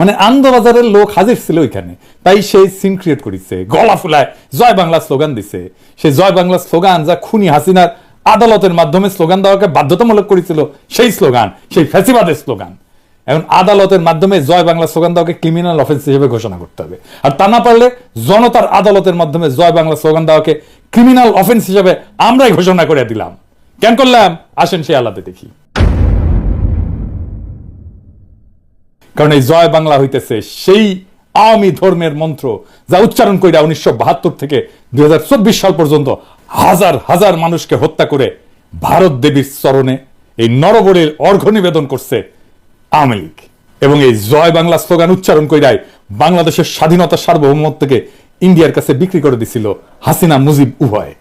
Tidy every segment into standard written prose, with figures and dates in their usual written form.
মানে আনন্দবাজারের লোক হাজির ছিল ওইখানে, তাই সেই সিন ক্রিয়েট করেছে, গলা ফুলায় জয় বাংলা স্লোগান দিছে। সেই জয় বাংলা স্লোগান যা খুনি হাসিনার আদালতের মাধ্যমে স্লোগান দেওয়াকে বাধ্যতামূলক করেছিল, সেই স্লোগান, সেই ফ্যাসিবাদের স্লোগান এখন আদালতের মাধ্যমে জয় বাংলা স্লোগান দেওয়াকে ক্রিমিনাল অফেন্স হিসেবে ঘোষণা করতে হবে। আর তা না পারলে জনতার আদালতের মাধ্যমে জয় বাংলা স্লোগান দেওয়াকে ক্রিমিনাল অফেন্স হিসেবে আমরাই ঘোষণা করে দিলাম। কেন করলাম আসেন সেই আলাদা দেখি। কারণ এই জয় বাংলা হইতেছে সেই আওয়ামী ধর্মের মন্ত্র যা উচ্চারণ করে 1972 থেকে 2024 সাল পর্যন্ত হাজার হাজার মানুষকে হত্যা করে ভারত দেবীর চরণে এই নরবরের অর্ঘ্য নিবেদন করছে আওয়ামী লীগ। এবং এই জয় বাংলা স্লোগান উচ্চারণ কইরাই বাংলাদেশের স্বাধীনতা সার্বভৌমত্বকে ইন্ডিয়ার কাছে বিক্রি করে দিছিল হাসিনা মুজিব উভয়।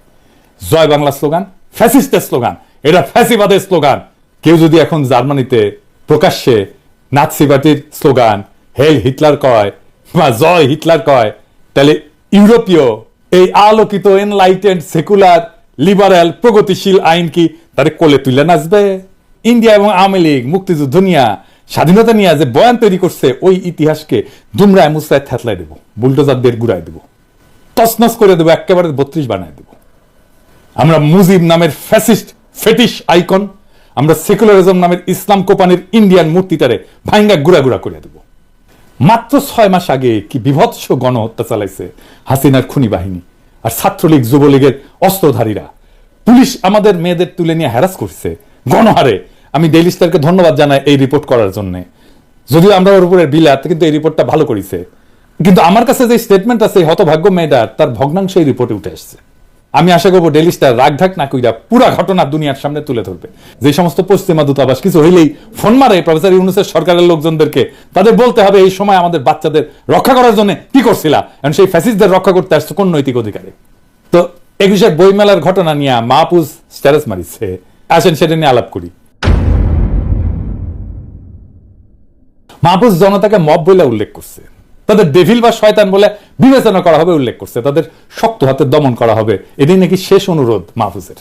জয় বাংলা স্লোগান ফ্যাসিস্টের স্লোগান, এটা ফ্যাসিবাদের স্লোগান। কেউ যদি এখন জার্মানিতে প্রকাশ্যে নাৎসি পার্টির স্লোগান হেল হিটলার কয় বা জয় হিটলার কয়, তাহলে ইউরোপীয় এই আলোকিত এনলাইটেন্ড সেকুলার লিবারেল প্রগতিশীল আইন কি তারে কোলে তুলে নাচবে? ইন্ডিয়া এবং আওয়ামী লীগ মুক্তিযুদ্ধ নিয়ে স্বাধীনতা নিয়ে যে বয়ান তৈরি করছে, ওই ইতিহাসকে দুমরায় মুসরায় থেতলাই দেবো, বুলডোজার দিয়ে ঘুরাই দেবো, তছনছ করে দেবো, একেবারে 32 বানায় দেবো। আমরা মুজিব নামের ফ্যাসিস্ট ফেটিশ আইকন, আমরা সেকুলারিজম নামের ইসলাম কোপানির ইন্ডিয়ান মূর্তিটারে ভাঙ্গা গুড়া গুড়া করে দেব। মাত্র 6 মাস আগে কি বিভৎস গণহত্যা চালাইছে হাসিনার খুনি বাহিনী আর ছাত্রলীগ যুবলীগের অস্ত্রধারীরা। পুলিশ আমাদের মেয়েদের তুলে নিয়ে হ্যারাস করছে গণহারে। আমি ডেইলি স্টারকে ধন্যবাদ জানাই এই রিপোর্ট করার জন্য, যদিও আমরা ওর উপরে বিলাত, কিন্তু এই রিপোর্টটা ভালো করেছে। কিন্তু আমার কাছে যে স্টেটমেন্ট আছে হতভাগ্য মেয়েটার, তার ভগ্নাংশ এই রিপোর্টে উঠে আসছে। আমি আশা করবো ডেইলি স্টার রাগ ঢাক না কইরা পুরা ঘটনা দুনিয়ার সামনে তুলে ধরবে। যে সমস্ত পশ্চিমা দূতাবাস কিছু হইলেই ফোন মারে প্রফেসর ইউনূসের সরকারের লোকজনদেরকে, তাদের বলতে হবে এই সময় আমাদের বাচ্চাদের রক্ষা করার জন্য কি করছিলা, কারণ সেই ফ্যাসিস্টদের রক্ষা করতে আসছে কোন নৈতিক অধিকারে। তো 21 বইমেলার ঘটনা নিয়ে মাহফুজ স্ট্যাটাস মারিছে, আসেন সেটা নিয়ে আলাপ করি। মাহফুজ জনতাকে মব বলে উল্লেখ করছে, তাদের ডেভিল বা শয়তান বলে বিবেচনা করা হবে উল্লেখ করছে, তাদের শক্ত হাতে দমন করা হবে, এটাই নাকি শেষ অনুরোধ মাহফুজের।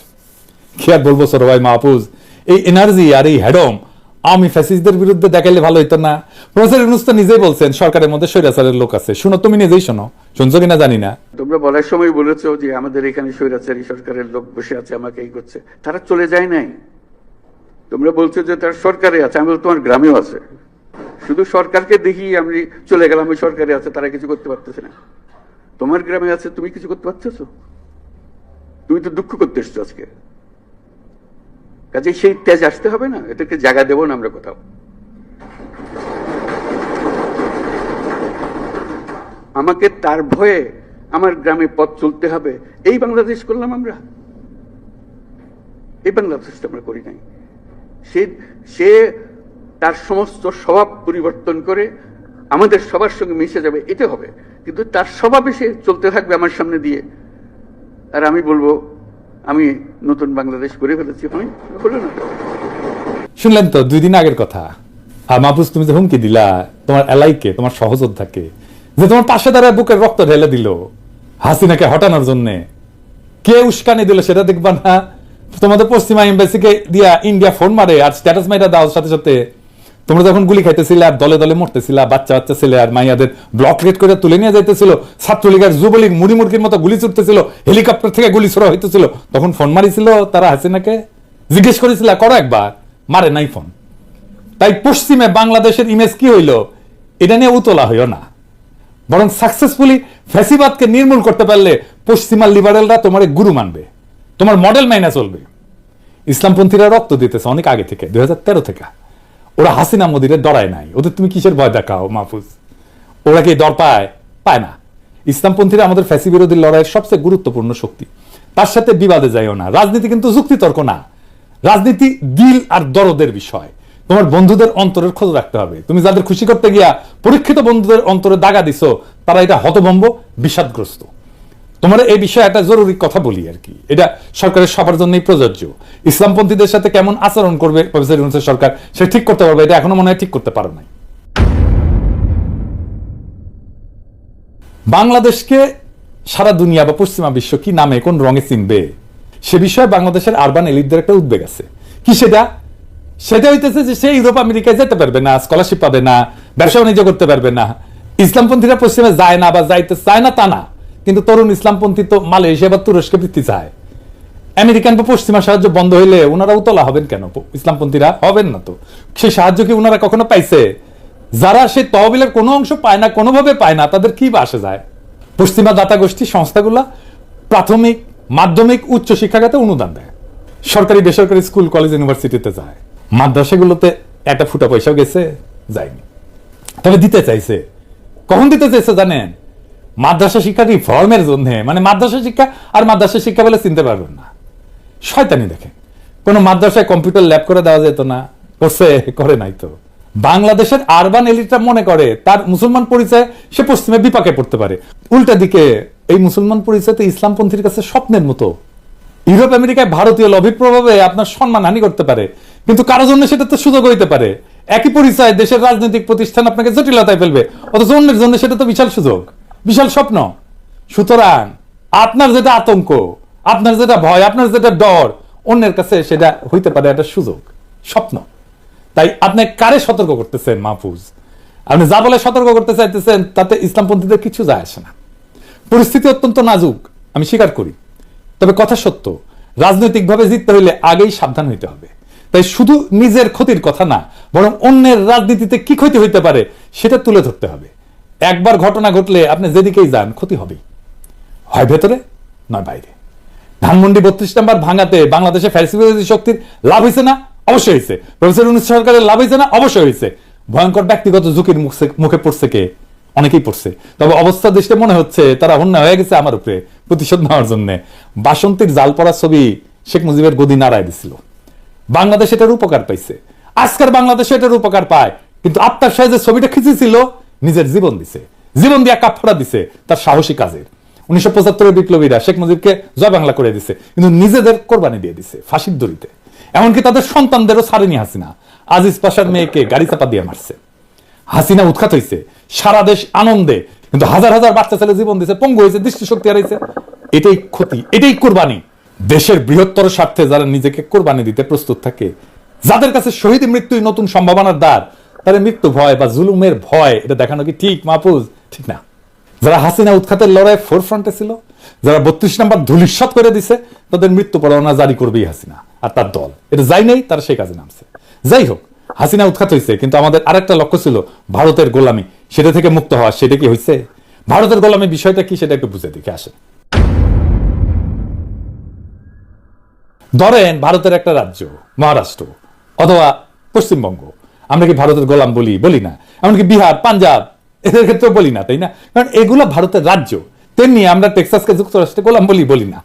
কি আর বলবো ছোট ভাই মাহফুজ, এই এনার্জি আর এই হেডম আওয়ামী ফ্যাসিস্টদের বিরুদ্ধে দেখাইলে ভালো হইতো না? প্রফেসর ইউনূস তো নিজেই বলছেন সরকারের মধ্যে স্বৈরাচারের লোক আছে। শুনো, তুমি নিজেই শোনো, শুনছো কিনা জানি না। তোমরা বলার সময় বলেছো যে আমাদের এখানে স্বৈরাচারী সরকারের লোক বসে আছে, আমাকে এই করছে। তারা চলে যায় নাই। তোমরা বলছো যে তার সরকারে আছে, আমি বলছি তোমার গ্রামেও আছে। শুধু সরকারকে দেখি আমি চলে গেলাম, ওই সরকারে আছে, তারা কিছু করতে পারতেছে না। তোমার গ্রামে আছে, তুমি কিছু করতে পারতেছো? তুমি তো দুঃখ করতে এসছো আজকে। কাজে সেই তেজ আসতে হবে না, এটাকে জায়গা দেবো না আমরা কোথাও। আমাকে তার ভয়ে আমার গ্রামে পথ চলতে হবে, এই বাংলাদেশ করলাম আমরা? এই বাংলাদেশটা আমরা করি নাই। সে তার সমস্ত স্বভাব পরিবর্তন করে আমাদের সবার সঙ্গে মিশে যাবে, এটা হবে। কিন্তু তার স্বভাবে সে চলতে থাকবে আমার সামনে দিয়ে, আর আমি বলবো আমি নতুন বাংলাদেশ করে ফেলেছি। হলো না? শুনলেন তো 2 দিন আগের কথা। আর মাহফুজ, তুমি যে হুমকি দিলা তোমার এলাইকে, তোমার সহযোদ্ধাকে, যে তোমার পাশে দাঁড়ায় বুকের রক্ত ঢেলে দিল হাসিনাকে হটানোর জন্য, কে উস্কানি দিল সেটা দেখবা না? তোমাদের পশ্চিমা এম্বাসিকে দিয়া ইন্ডিয়া ফোন মারে আর স্ট্যাটাস মাইরা দাও সাথে সাথে। তোমরা যখন গুলি খাইতেছিলে আর দলে দলে মরতেছিলা, বাচ্চা বাচ্চা ছেলে আর মাইয়াদের ব্লক রেড করে তুলে নিয়ে যাইতেছিল, ছাত্রলীগ আর যুবলীগ মুড়ি মুড়কির মতো গুলি ছুটতেছিল, হেলিকপ্টার থেকে গুলি ছোড়া হইতেছিল, তখন ফোন মারিছিল তারা হাসিনাকে? জিজ্ঞেস করেছিল? করো একবার, মারে নাই ফোন। তাই পশ্চিমে বাংলাদেশের ইমেজ কি হইল এটা নিয়ে উতলা হইও না, বরং সাকসেসফুলি ফ্যাসিবাদকে নির্মূল করতে পারলে পশ্চিমা লিবারেলরা তোমার গুরু মানবে, তোমার মডেল মাইনা চলবে। ইসলামপন্থীরা রক্ত দিতেছে অনেক আগে থেকে, 2013 থেকে। ওরা হাসিনা মোদিরে ডরায় নাই, ওদের তুমি কিসের ভয় দেখাও মাহফুজ? ওরা কি ডর পায়? পায় না। ইসলামপন্থীরা আমাদের ফ্যাসি বিরোধী লড়াইয়ের সবচেয়ে গুরুত্বপূর্ণ শক্তি, তার সাথে বিবাদে যাইও না। রাজনীতি কিন্তু যুক্তিতর্ক না, রাজনীতি দিল আর দরদের বিষয়। তোমার বন্ধুদের অন্তরের খোঁজ রাখতে হবে। তুমি যাদের খুশি করতে গিয়া পরীক্ষিত বন্ধুদের অন্তরে দাগা দিছো, তারা এটা হতভম্ব, বিষাদগ্রস্ত। তোমার এই বিষয়ে একটা জরুরি কথা বলি আর কি, এটা সরকারের সবার জন্যই প্রযোজ্য। ইসলামপন্থীদের সাথে কেমন আচরণ করবে প্রফেসর ইউনূসের সরকার, সে ঠিক করতে পারবে, এটা এখনো মনে হয় ঠিক করতে পারো নাই। বাংলাদেশকে সারা দুনিয়া বা পশ্চিমা বিশ্ব কি নামে কোন রঙে চিনবে, সে বিষয়ে বাংলাদেশের আরবান এলিটদের একটা উদ্বেগ আছে। কি সেটা? সেটা হইতেছে যে সে ইউরোপ আমেরিকায় যেতে পারবে না, স্কলারশিপ পাবে না, ব্যবসা বাণিজ্য করতে পারবে না। ইসলামপন্থীরা পশ্চিমে যায় না বা যাইতে চায় না তা না, কিন্তু তরুণ ইসলামপন্থী তো মালয়েশিয়া বা তুরস্কে বৃত্তি চায়। আমেরিকান বা পশ্চিমা সাহায্য বন্ধ হইলে ওনারা উতলা হবেন কেন? ইসলামপন্থীরা হবেন না তো। সেই সাহায্য কি ওনারা কখনো পাইছে? যারা সেই তহবিলের কোনো অংশ পায় না, কোনোভাবে পায় না, তাদের কি বা আসে যায়? পশ্চিমা দাতা গোষ্ঠী সংস্থাগুলা প্রাথমিক, মাধ্যমিক, উচ্চ শিক্ষাখাতে অনুদান দেয়, সরকারি বেসরকারি স্কুল কলেজ ইউনিভার্সিটিতে যায়। মাদ্রাসাগুলোতে একটা ফুটা পয়সাও গেছে? যায়নি। তবে দিতে চাইছে। কখন দিতে চাইছে জানেন? মাদ্রাসা শিক্ষা রিফর্মের জন্য। মানে মাদ্রাসা শিক্ষা আর মাদ্রাসা শিক্ষা বলে চিনতে পারবেন না, শয়তানি দেখে। কোন মাদ্রাসায় কম্পিউটার ল্যাব করে দেওয়া যেত না? করছে? করে নাই তো। বাংলাদেশের আরবান এলিটরা মনে করে তার মুসলমান পরিচয় সে পশ্চিমে বিপাকে পড়তে পারে। উল্টা দিকে এই মুসলমান পরিচয় তো ইসলামপন্থীর কাছে স্বপ্নের মতো। ইউরোপ আমেরিকায় ভারতীয় লভির প্রভাবে আপনার সম্মান হানি করতে পারে, কিন্তু কারো জন্য সেটা তো সুযোগ হইতে পারে। একই পরিচয় দেশের রাজনৈতিক প্রতিষ্ঠান আপনাকে জটিলতায় ফেলবে, অথচ অন্যের জন্য সেটা তো বিশাল সুযোগ, বিশাল স্বপ্ন। সুতরাং আপনার যেটা আতঙ্ক, আপনার যেটা ভয়, আপনার যেটা ডর, অন্যের কাছে সেটা হইতে পারে একটা সুযোগ, স্বপ্ন। তাই আপনি কারে সতর্ক করতেছেন মাহফুজ? আপনি যা বলে সতর্ক করতে চাইতেছেন তাতে ইসলামপন্থীদের কিছু যায় আসে না। পরিস্থিতি অত্যন্ত নাজুক, আমি স্বীকার করি। তবে কথা সত্য, রাজনৈতিকভাবে জিততে হইলে আগেই সাবধান হইতে হবে। তাই শুধু নিজের ক্ষতির কথা না, বরং অন্যের রাজনীতিতে কি ক্ষতি হইতে পারে সেটা তুলে ধরতে হবে। একবার ঘটনা ঘটলে আপনি যেদিকেই যান ক্ষতি হবেই, হয় ভেতরে নয় বাইরে। ধানমন্ডি 32 নম্বর ভাঙাতে বাংলাদেশে ফ্যাসিবাদী শক্তির লাভ হয়েছে না? অবশ্যই হয়েছে। প্রফেসর ইউনূস সরকারের লাভ হয়েছে না? অবশ্যই হয়েছে। ভয়ঙ্কর ব্যক্তিগত ঝুঁকির মুখে পড়ছে কে? অনেকেই পড়ছে। তবে অবস্থা দেখতে মনে হচ্ছে তারা অন্যায় হয়ে গেছে আমার উপরে প্রতিশোধ নেওয়ার জন্য। বাসন্তীর জাল পড়া ছবি শেখ মুজিবের গদি নাড়ায় দিছিল, বাংলাদেশ এটার উপকার পাইছে। আজকের বাংলাদেশ এটার উপকার পায়, কিন্তু আফতাব সাহেব যে ছবিটা খিঁচেছিল নিজের জীবন দিছে, জীবন দিয়া কাফফারা দিছে তার সাহসী কাজের। 1975 বিপ্লবীরা শেখ মুজিবকে জয় বাংলা করে দিছে, কিন্তু নিজেদের কোরবানি দিয়ে দিছে ফাঁসির দড়িতে। এমনকি তাদের সন্তানদেরও ছাড়েনি হাসিনা। আজিজ পাশার মেয়েকে গাড়ি চাপা দিয়ে মারছে। হাসিনা উৎখাত হয়েছে, সারা দেশ আনন্দে, কিন্তু হাজার হাজার বাচ্চা ছেলে জীবন দিছে, পঙ্গু হয়েছে, দৃষ্টিশক্তি হারাইছে। এটাই ক্ষতি, এটাই কোরবানি। দেশের বৃহত্তর স্বার্থে যারা নিজেকে কোরবানি দিতে প্রস্তুত থাকে, যাদের কাছে শহীদ মৃত্যুই নতুন সম্ভাবনার দ্বার, তারা মৃত্যু ভয় বা জুলুমের ভয় এটা দেখানো কি ঠিক মাহফুজ? ঠিক না। যারা হাসিনা উৎখাতের লড়াই ফোরফ্রন্টে ছিল, যারা 32 নম্বর ধূলিসাৎ করে দিছে, তাদের মৃত্যু পরোয়ানা জারি করবেই হাসিনা আর তার দল। এটা যাই নেই, তারা সেই কাজে নামছে। যাই হোক, হাসিনা উৎখাত হয়েছে, কিন্তু আমাদের আরেকটা লক্ষ্য ছিল ভারতের গোলামি, সেটা থেকে মুক্ত হওয়া। সেটা কি হয়েছে? ভারতের গোলামি বিষয়টা কি সেটা একটু বুঝে দেখে আসেন। ধরেন ভারতের একটা রাজ্য মহারাষ্ট্র অথবা পশ্চিমবঙ্গ, আমরা কি ভারতের গোলাম বলি? বলি না। এমনকি বিহার, পাঞ্জাব, এদের ক্ষেত্রে বলি না, তাই না? কারণ এগুলো ভারতের রাজ্য। তেমনি আমরা টেক্সাসকে যুক্তরাষ্ট্রে গোলাম বলি না।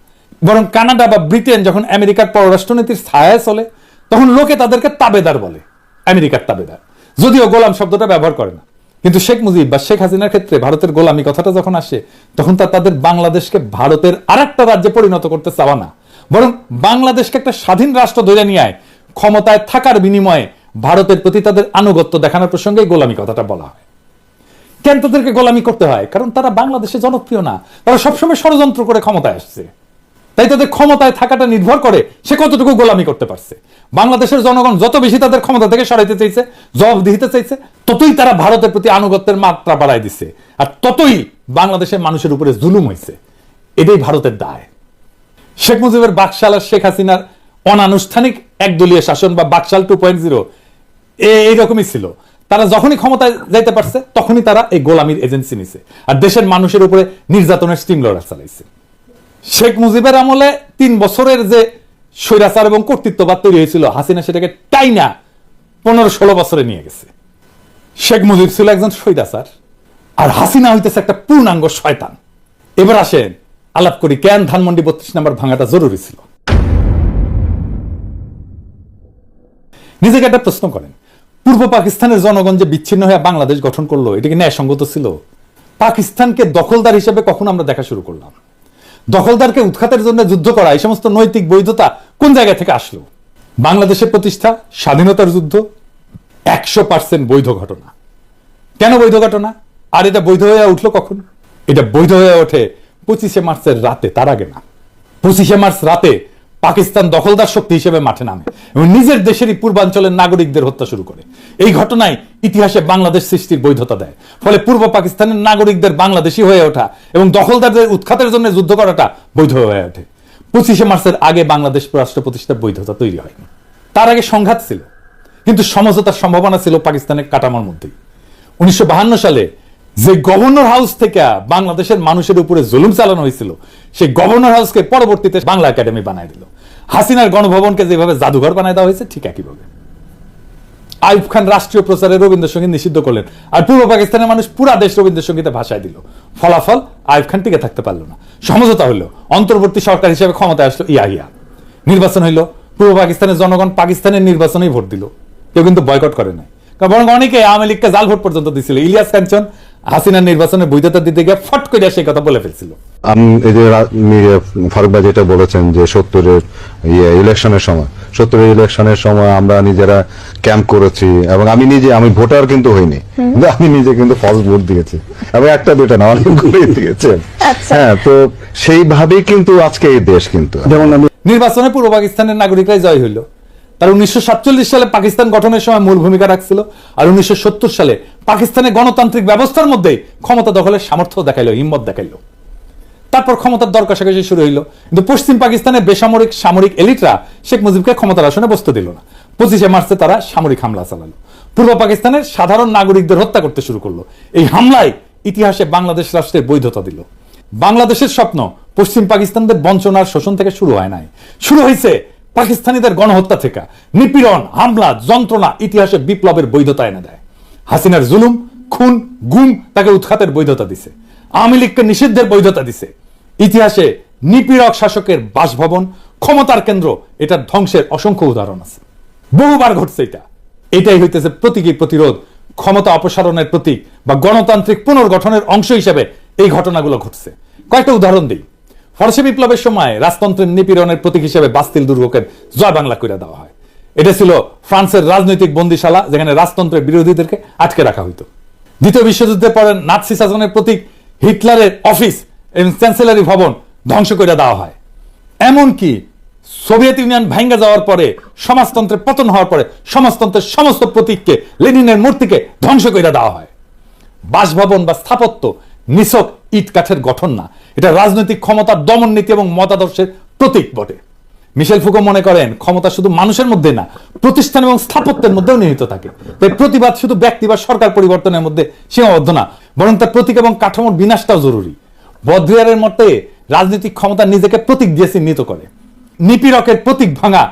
বরং কানাডা বা ব্রিটেন যখন আমেরিকার পররাষ্ট্রনীতির ছায়ায় চলে, তখন লোকে তাদেরকে তাবেদার বলে, আমেরিকার তাবেদার, যদিও গোলাম শব্দটা ব্যবহার করে না। কিন্তু শেখ মুজিব বা শেখ হাসিনার ক্ষেত্রে ভারতের গোলামি কথাটা যখন আসে, তখন তাদের বাংলাদেশকে ভারতের আরেকটা রাজ্যে পরিণত করতে চাওয়া না, বরং বাংলাদেশকে একটা স্বাধীন রাষ্ট্র ধরে নিয়ে ক্ষমতায় থাকার বিনিময়ে ভারতের প্রতি তাদের আনুগত্য দেখানোর প্রসঙ্গে গোলামি কথাটা বলা হয়। কেন তাদেরকে গোলামি করতে হয়? কারণ তারা বাংলাদেশে জনপ্রিয় না, তারা সবসময় ষড়যন্ত্র করে ক্ষমতায় আসছে। তাই তাদের ক্ষমতায় থাকাটা নির্ভর করে সে কতটুকু গোলামি করতে পারছে। বাংলাদেশের জনগণ যত বেশি তাদের ক্ষমতা থেকে সরাইতে চাইছে, জবাবদিহিতে চাইছে, ততই তারা ভারতের প্রতি আনুগত্যের মাত্রা বাড়াই দিচ্ছে, আর ততই বাংলাদেশের মানুষের উপরে জুলুম হয়েছে। এটাই ভারতের দায়। শেখ মুজিবের বাকশাল আর শেখ হাসিনার অনানুষ্ঠানিক একদলীয় শাসন বা বাকশাল 2.0 এইরকমই ছিল। তারা যখনই ক্ষমতায় যাইতে পারছে তখনই তারা এই গোলামির এজেন্সি নিছে আর দেশের মানুষের উপরে নির্যাতনের স্টিম রোলার চালাইছে। শেখ মুজিবের আমলে 3 বছরের যে স্বৈরাচার এবং কর্তৃত্ববাদ তৈরি হয়েছিল, হাসিনা সেটাকে টাইনা 15-16 বছরে নিয়ে গেছে। শেখ মুজিব ছিল একজন স্বৈরাচার, আর হাসিনা হইতেছে একটা পূর্ণাঙ্গ শয়তান। এবার আসেন আলাপ করি কেন ধানমন্ডি 32 নম্বর ভাঙাটা জরুরি ছিল। নিজেকে একটা প্রশ্ন করেন, পূর্ব পাকিস্তানের জনগণ যে বিচ্ছিন্ন হয়ে বাংলাদেশ গঠন করলো, এটা কি ন্যায়সঙ্গত ছিল? পাকিস্তানকে দখলদার হিসেবে কখন আমরা দেখা শুরু করলাম? দখলদারকে উৎখাতের জন্য যুদ্ধ করা, এই সমস্ত নৈতিক বৈধতা কোন জায়গা থেকে আসলো? বাংলাদেশের প্রতিষ্ঠা, স্বাধীনতার যুদ্ধ 100% বৈধ ঘটনা। কেন বৈধ ঘটনা? আর এটা বৈধ হয়ে উঠলো কখন? এটা বৈধ হয়ে ওঠে 25শে মার্চের রাতে, তার আগে না। 25শে মার্চ রাতে পাকিস্তান দখলদার শক্তি হিসেবে মাঠে নামে এবং নিজের দেশেরই পূর্বাঞ্চলের নাগরিকদের হত্যা শুরু করে। এই ঘটনায় ইতিহাসে বাংলাদেশ সৃষ্টির বৈধতা দেয়। ফলে পূর্ব পাকিস্তানের নাগরিকদের বাংলাদেশি হয়ে ওঠা এবং দখলদারদের উৎখাতের জন্য যুদ্ধ করাটা বৈধ হয়ে ওঠে। 25শে মার্চের আগে বাংলাদেশ রাষ্ট্র প্রতিষ্ঠার বৈধতা তৈরি হয়নি। তার আগে সংঘাত ছিল, কিন্তু সমঝোতার সম্ভাবনা ছিল পাকিস্তানের কাঠামোর মধ্যেই। 1952 সালে যে গভর্নর হাউস থেকে বাংলাদেশের মানুষের উপরে জুলুম চালানো হয়েছিল, সেই গভর্নর হাউসকে পরবর্তীতে বাংলা একাডেমি বানায় দিল। হাসিনার গণভবনকে যেভাবে জাদুঘর বানায় দেওয়া হয়েছে, ঠিক একইভাবে আইয়ুব খান রাষ্ট্রীয় প্রচারে রবীন্দ্রসঙ্গীত নিষিদ্ধ করলেন, আর পূর্ব পাকিস্তানের মানুষ পুরা দেশ রবীন্দ্রসঙ্গীতে ভাষায় দিল। ফলাফল আইয়ুব খান টিকে থাকতে পারলো না। সমঝোতা হইল, অন্তর্বর্তী সরকার হিসেবে ক্ষমতায় আসলো ইয়াহিয়া। নির্বাচন হইল, পূর্ব পাকিস্তানের জনগণ পাকিস্তানের নির্বাচনেই ভোট দিল, কেউ কিন্তু বয়কট করে নাই। বরং অনেকে আওয়ামী লীগকে জাল ভোট পর্যন্ত দিছিল। ইলিয়াস কাঞ্চন হাসিনার নির্বাচনের বৈধতা দিতে গিয়ে ফট করে সেই কথা বলে ফেলছিল। এই যে ফারুক ভাই যেটা বলেছেন যে 70-এর ইলেকশনের সময় আমরা নিজেরা ক্যাম্প করেছি এবং আমি ভোটার কিন্তু হইনি, কিন্তু আমি নিজে কিন্তু ফলস ভোট দিয়েছি এবং একটা দুটা না, অনেকগুলোই দিয়েছি। হ্যাঁ, তো সেইভাবেই কিন্তু আজকে এই দেশ কিন্তু, যেমন আমি নির্বাচনে পূর্ব পাকিস্তানের নাগরিকরাই জয় হইল। তার 1947 সালে পাকিস্তান গঠনের সময় মূল ভূমিকা রাখছিল, আর 1970 সালে পাকিস্তানের গণতান্ত্রিক ব্যবস্থার মধ্যে ক্ষমতা দখলের সামর্থ্য দেখাইলো, হিম্মত দেখাইলো। তারপর ক্ষমতার দর কষাকষি শুরু হইল, কিন্তু পশ্চিম পাকিস্তানের বেসামরিক সামরিক এলিটরা শেখ মুজিবকে ক্ষমতার আসনে বসতে দিল না। 25শে মার্চে তারা সামরিক হামলা চালালো, পূর্ব পাকিস্তানের সাধারণ নাগরিকদের হত্যা করতে শুরু করলো। এই হামলায় ইতিহাসে বাংলাদেশ রাষ্ট্রের বৈধতা দিল। বাংলাদেশের স্বপ্ন পশ্চিম পাকিস্তানদের বঞ্চনার শোষণ থেকে শুরু হয় নাই, শুরু হয়েছে পাকিস্তানিদের গণহত্যা থেকে। নিপীড়ন, হামলা, যন্ত্রণা ইতিহাসে বিপ্লবের বৈধতা এনে দেয়। হাসিনার জুলুম, খুন, গুম তাকে উৎখাতের বৈধতা দিছে। আওয়ামী লীগকে নিষিদ্ধের বৈধতা দিছে। ইতিহাসে নিপীড়ক শাসকের বাসভবন, ক্ষমতার কেন্দ্র, এটার ধ্বংসের অসংখ্য উদাহরণ আছে, বহুবার ঘটছে। এটাই হইতেছে প্রতীকী প্রতিরোধ, ক্ষমতা অপসারণের প্রতীক বা গণতান্ত্রিক পুনর্গঠনের অংশ হিসেবে এই ঘটনাগুলো ঘটছে। কয়েকটা উদাহরণ দিই। ফরাসি বিপ্লবের সময় রাজতন্ত্রের নিপীড়নের প্রতীক হিসেবে বাস্তিল দুর্গকে জয় বাংলা করে দেওয়া হয়। এটা ছিল ফ্রান্সের রাজনৈতিক বন্দিশালা, যেখানে রাজতন্ত্রের বিরোধীদেরকে আটকে রাখা হইতো। দ্বিতীয় বিশ্বযুদ্ধের পরে নাৎসি শাসনের প্রতীক হিটলারের অফিস এবং চ্যান্সেলারি ভবন ধ্বংস করে দেওয়া হয়। এমনকি সোভিয়েত ইউনিয়ন ভেঙে যাওয়ার পরে, সমাজতন্ত্রের পতন হওয়ার পরে সমাজতন্ত্রের সমস্ত প্রতীককে, লেনিনের মূর্তিকে ধ্বংস করে দেওয়া হয়। বাসভবন বা স্থাপত্য নিছক ইট কাঠের গঠন না, এটা রাজনৈতিক ক্ষমতার দমন নীতি এবং মতাদর্শের প্রতীক বটে। মিশেল ফুকো মনে করেন ক্ষমতা শুধু মানুষের মধ্যে না, প্রতিষ্ঠান এবং স্থাপত্যের মধ্যেও নিহিত থাকে। তাই প্রতিবাদ শুধু ব্যক্তি বা সরকার পরিবর্তনের মধ্যে সীমাবদ্ধ না, বরং তার প্রতীক এবং কাঠামোর বিনাশটাও জরুরি। বদ্রিয়ারের মতে রাজনৈতিক ক্ষমতা নিজেকে প্রতীক দিয়ে চিহ্নিত করে। নিপীড়কের প্রতীক ভাঙা